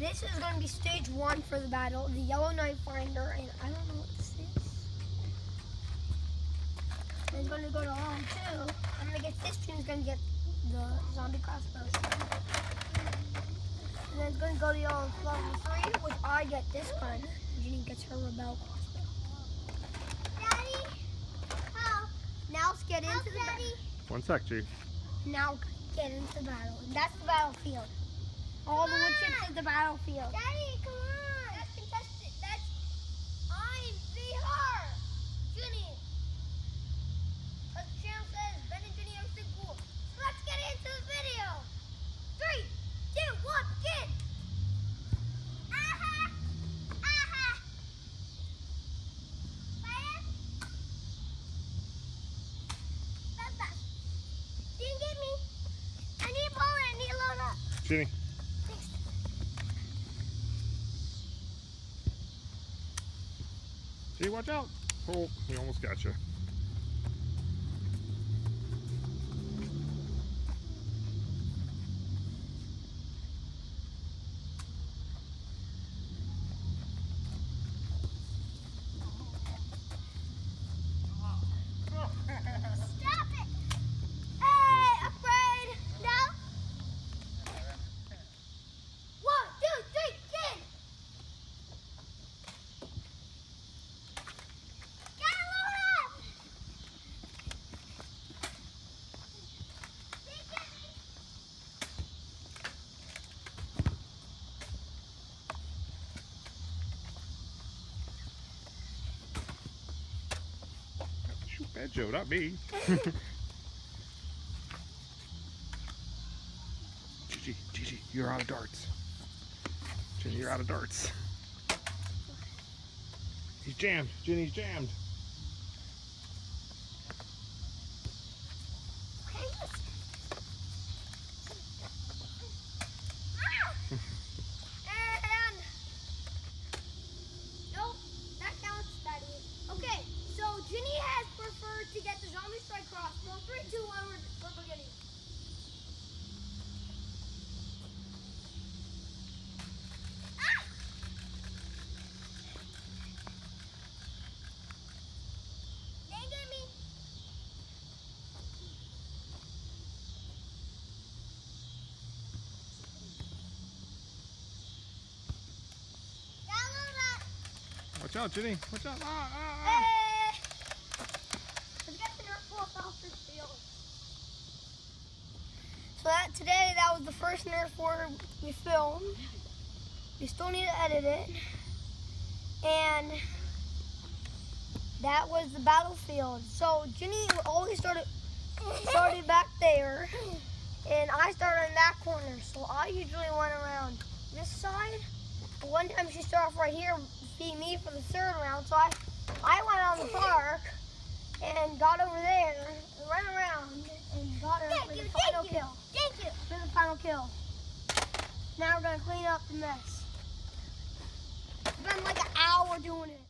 This is going to be stage 1 for the battle, the Yellow Knight Finder, and I don't know what this is. And it's going to go to round 2. I'm going to get this team's going to get the zombie crossbow. And then it's going to go to level 3, which I get this gun. Ginny gets her rebel crossbow. Daddy, help. Now let's get into the battle. One sec, G. Now get into the battle. And that's the battlefield. All the wood chips is the battlefield. Daddy, come on. That's contested. I'm VR. Ginny. As the channel says, Ben and Ginny are so cool. So let's get into the video. 3, 2, 1, begin. Aha. Aha. Fire. That's that. Didn't get me. I need a bullet. I need to load up. Ginny. G, watch out. Oh, he almost got you. Stop it! Hey, upgrade! No? 1, 2, 3, begin! Gotta load up! Shoot that Joe, not me. Gigi, you're out of darts. Ginny, you're out of darts. He's jammed. Ginny's jammed. Okay, let's... And... Nope, that counts, Daddy. Okay, so Ginny has preferred to get the zombie strike crossbow. 3, 2, 1, we're beginning. Ah! Dang it, me. Gotta load up. Watch out, Ginny. Watch out. Hey! Let's get the Nerf ball off this field. So today, that was the first Nerf war we filmed. We still need to edit it. And that was the battlefield. So Ginny always started back there. And I started in that corner. So I usually went around this side. But one time she started off right here, beat me for the 3rd round. So I went on the park and got over there, and ran around, and got her for the final kill. Thank you. For the final kill. Now we're gonna clean up the mess. It's been like an hour doing it.